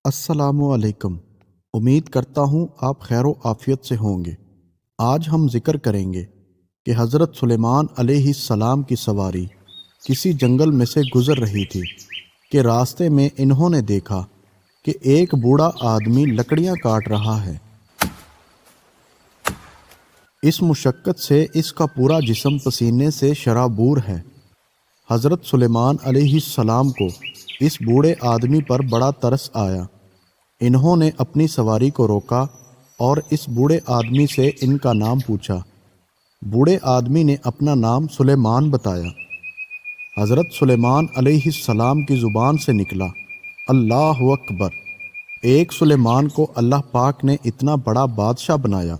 السلام علیکم۔ امید کرتا ہوں آپ خیر و عافیت سے ہوں گے۔ آج ہم ذکر کریں گے کہ حضرت سلیمان علیہ السلام کی سواری کسی جنگل میں سے گزر رہی تھی کہ راستے میں انہوں نے دیکھا کہ ایک بوڑھا آدمی لکڑیاں کاٹ رہا ہے۔ اس مشقت سے اس کا پورا جسم پسینے سے شرابور ہے۔ حضرت سلیمان علیہ السلام کو اس بوڑھے آدمی پر بڑا ترس آیا۔ انہوں نے اپنی سواری کو روکا اور اس بوڑھے آدمی سے ان کا نام پوچھا۔ بوڑھے آدمی نے اپنا نام سلیمان بتایا۔ حضرت سلیمان علیہ السلام کی زبان سے نکلا، اللہ اکبر! ایک سلیمان کو اللہ پاک نے اتنا بڑا بادشاہ بنایا،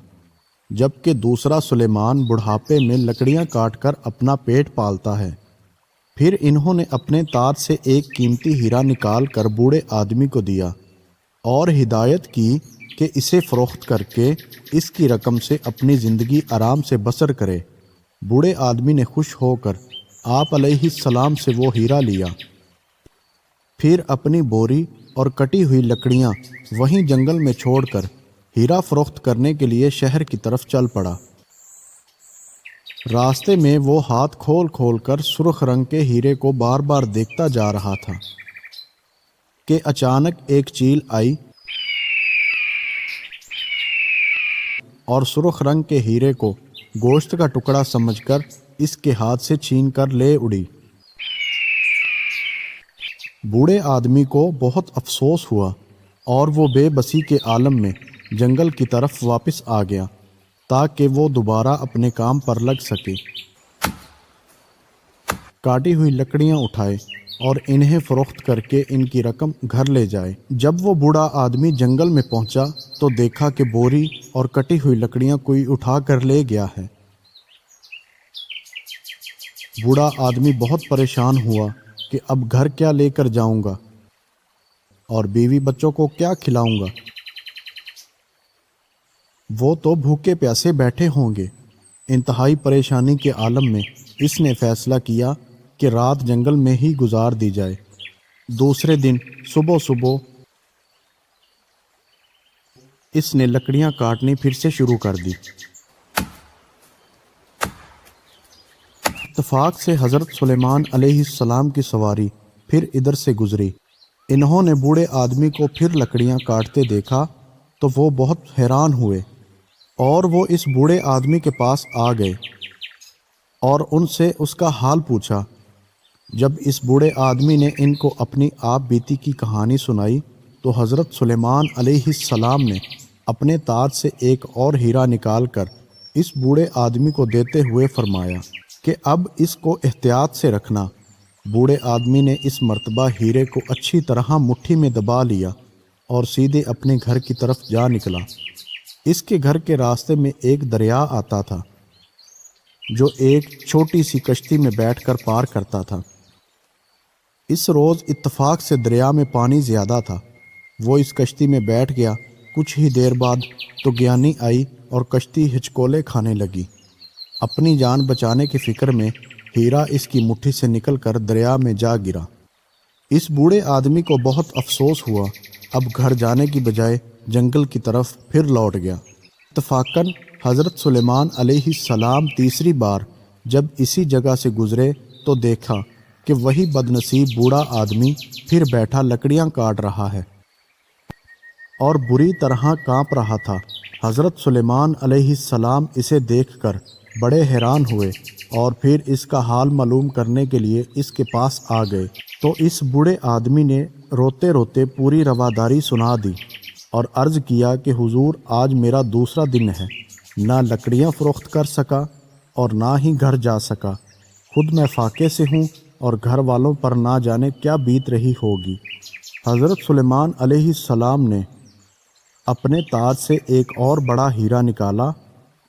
جبکہ دوسرا سلیمان بڑھاپے میں لکڑیاں کاٹ کر اپنا پیٹ پالتا ہے۔ پھر انہوں نے اپنے تاج سے ایک قیمتی ہیرا نکال کر بوڑھے آدمی کو دیا اور ہدایت کی کہ اسے فروخت کر کے اس کی رقم سے اپنی زندگی آرام سے بسر کرے۔ بوڑھے آدمی نے خوش ہو کر آپ علیہ السلام سے وہ ہیرا لیا، پھر اپنی بوری اور کٹی ہوئی لکڑیاں وہیں جنگل میں چھوڑ کر ہیرا فروخت کرنے کے لیے شہر کی طرف چل پڑا۔ راستے میں وہ ہاتھ کھول کھول کر سرخ رنگ کے ہیرے کو بار بار دیکھتا جا رہا تھا کہ اچانک ایک چیل آئی اور سرخ رنگ کے ہیرے کو گوشت کا ٹکڑا سمجھ کر اس کے ہاتھ سے چھین کر لے اڑی۔ بوڑھے آدمی کو بہت افسوس ہوا اور وہ بے بسی کے عالم میں جنگل کی طرف واپس آ گیا تاکہ وہ دوبارہ اپنے کام پر لگ سکے۔ کاٹی ہوئی لکڑیاں اٹھائے اور انہیں فروخت کر کے ان کی رقم گھر لے جائے۔ جب وہ بوڑھا آدمی جنگل میں پہنچا تو دیکھا کہ بوری اور کٹی ہوئی لکڑیاں کوئی اٹھا کر لے گیا ہے۔ بوڑھا آدمی بہت پریشان ہوا کہ اب گھر کیا لے کر جاؤں گا اور بیوی بچوں کو کیا کھلاؤں گا؟ وہ تو بھوکے پیاسے بیٹھے ہوں گے۔ انتہائی پریشانی کے عالم میں اس نے فیصلہ کیا کہ رات جنگل میں ہی گزار دی جائے۔ دوسرے دن صبح صبح اس نے لکڑیاں کاٹنی پھر سے شروع کر دی۔ اتفاق سے حضرت سلیمان علیہ السلام کی سواری پھر ادھر سے گزری۔ انہوں نے بوڑھے آدمی کو پھر لکڑیاں کاٹتے دیکھا تو وہ بہت حیران ہوئے اور وہ اس بوڑھے آدمی کے پاس آ گئے اور ان سے اس کا حال پوچھا۔ جب اس بوڑھے آدمی نے ان کو اپنی آپ بیتی کی کہانی سنائی تو حضرت سلیمان علیہ السلام نے اپنے تاج سے ایک اور ہیرا نکال کر اس بوڑھے آدمی کو دیتے ہوئے فرمایا کہ اب اس کو احتیاط سے رکھنا۔ بوڑھے آدمی نے اس مرتبہ ہیرے کو اچھی طرح مٹھی میں دبا لیا اور سیدھے اپنے گھر کی طرف جا نکلا۔ اس کے گھر کے راستے میں ایک دریا آتا تھا جو ایک چھوٹی سی کشتی میں بیٹھ کر پار کرتا تھا۔ اس روز اتفاق سے دریا میں پانی زیادہ تھا۔ وہ اس کشتی میں بیٹھ گیا۔ کچھ ہی دیر بعد تو گیانی آئی اور کشتی ہچکولے کھانے لگی۔ اپنی جان بچانے کی فکر میں ہیرا اس کی مٹھی سے نکل کر دریا میں جا گرا۔ اس بوڑھے آدمی کو بہت افسوس ہوا۔ اب گھر جانے کی بجائے جنگل کی طرف پھر لوٹ گیا۔ اتفاقاً حضرت سلیمان علیہ السلام تیسری بار جب اسی جگہ سے گزرے تو دیکھا کہ وہی بدنصیب بوڑھا آدمی پھر بیٹھا لکڑیاں کاٹ رہا ہے اور بری طرح کانپ رہا تھا۔ حضرت سلیمان علیہ السلام اسے دیکھ کر بڑے حیران ہوئے اور پھر اس کا حال معلوم کرنے کے لیے اس کے پاس آ گئے تو اس بوڑھے آدمی نے روتے روتے پوری رواداری سنا دی اور عرض کیا کہ حضور، آج میرا دوسرا دن ہے، نہ لکڑیاں فروخت کر سکا اور نہ ہی گھر جا سکا۔ خود میں فاقے سے ہوں اور گھر والوں پر نہ جانے کیا بیت رہی ہوگی۔ حضرت سلیمان علیہ السلام نے اپنے تاج سے ایک اور بڑا ہیرا نکالا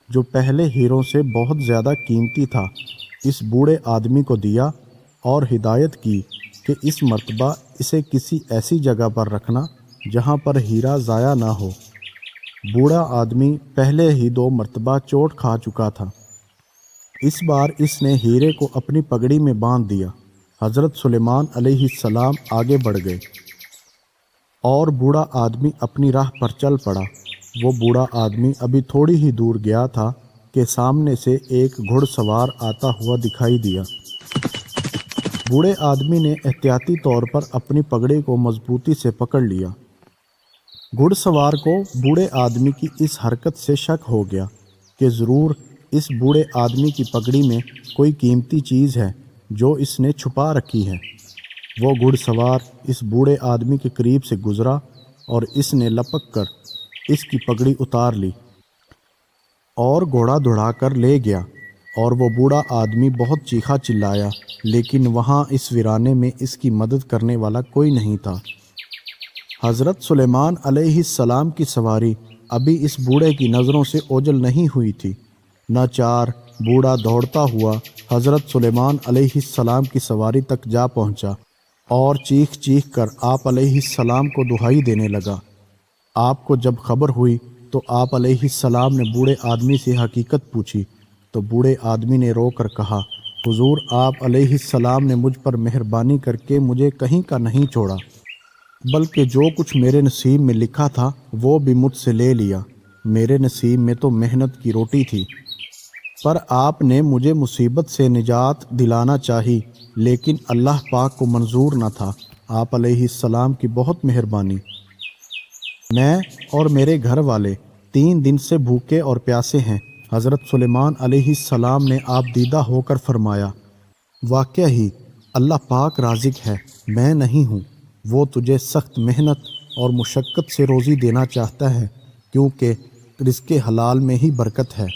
جو پہلے ہیروں سے بہت زیادہ قیمتی تھا، اس بوڑھے آدمی کو دیا اور ہدایت کی کہ اس مرتبہ اسے کسی ایسی جگہ پر رکھنا جہاں پر ہیرا ضائع نہ ہو۔ بوڑھا آدمی پہلے ہی 2 مرتبہ چوٹ کھا چکا تھا۔ اس بار اس نے ہیرے کو اپنی پگڑی میں باندھ دیا۔ حضرت سلیمان علیہ السلام آگے بڑھ گئے اور بوڑھا آدمی اپنی راہ پر چل پڑا۔ وہ بوڑھا آدمی ابھی تھوڑی ہی دور گیا تھا کہ سامنے سے ایک گھڑ سوار آتا ہوا دکھائی دیا۔ بوڑھے آدمی نے احتیاطی طور پر اپنی پگڑی کو مضبوطی سے پکڑ لیا۔ گھڑ سوار کو بوڑھے آدمی کی اس حرکت سے شک ہو گیا کہ ضرور اس بوڑھے آدمی کی پگڑی میں کوئی قیمتی چیز ہے جو اس نے چھپا رکھی ہے۔ وہ گھڑ سوار اس بوڑھے آدمی کے قریب سے گزرا اور اس نے لپک کر اس کی پگڑی اتار لی اور گھوڑا دوڑا کر لے گیا، اور وہ بوڑھا آدمی بہت چیخا چلایا، لیکن وہاں اس ویرانے میں اس کی مدد کرنے والا کوئی نہیں تھا۔ حضرت سلیمان علیہ السلام کی سواری ابھی اس بوڑھے کی نظروں سے اوجھل نہیں ہوئی تھی۔ ناچار بوڑھا دوڑتا ہوا حضرت سلیمان علیہ السلام کی سواری تک جا پہنچا اور چیخ چیخ کر آپ علیہ السلام کو دہائی دینے لگا۔ آپ کو جب خبر ہوئی تو آپ علیہ السلام نے بوڑھے آدمی سے حقیقت پوچھی تو بوڑھے آدمی نے رو کر کہا، حضور آپ علیہ السلام نے مجھ پر مہربانی کر کے مجھے کہیں کا نہیں چھوڑا، بلکہ جو کچھ میرے نصیب میں لکھا تھا وہ بھی مجھ سے لے لیا۔ میرے نصیب میں تو محنت کی روٹی تھی، پر آپ نے مجھے مصیبت سے نجات دلانا چاہی، لیکن اللہ پاک کو منظور نہ تھا۔ آپ علیہ السلام کی بہت مہربانی۔ میں اور میرے گھر والے 3 دن سے بھوکے اور پیاسے ہیں۔ حضرت سلیمان علیہ السلام نے آپ دیدہ ہو کر فرمایا، واقعہ ہی اللہ پاک رازق ہے، میں نہیں ہوں۔ وہ تجھے سخت محنت اور مشقت سے روزی دینا چاہتا ہے، کیونکہ رزق حلال میں ہی برکت ہے۔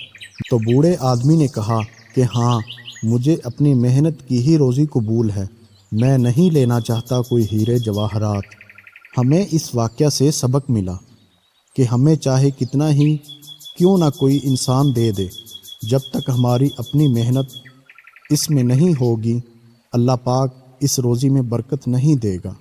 تو بوڑھے آدمی نے کہا کہ ہاں، مجھے اپنی محنت کی ہی روزی قبول ہے، میں نہیں لینا چاہتا کوئی ہیرے جواہرات۔ ہمیں اس واقعہ سے سبق ملا کہ ہمیں چاہے کتنا ہی کیوں نہ کوئی انسان دے دے، جب تک ہماری اپنی محنت اس میں نہیں ہوگی، اللہ پاک اس روزی میں برکت نہیں دے گا۔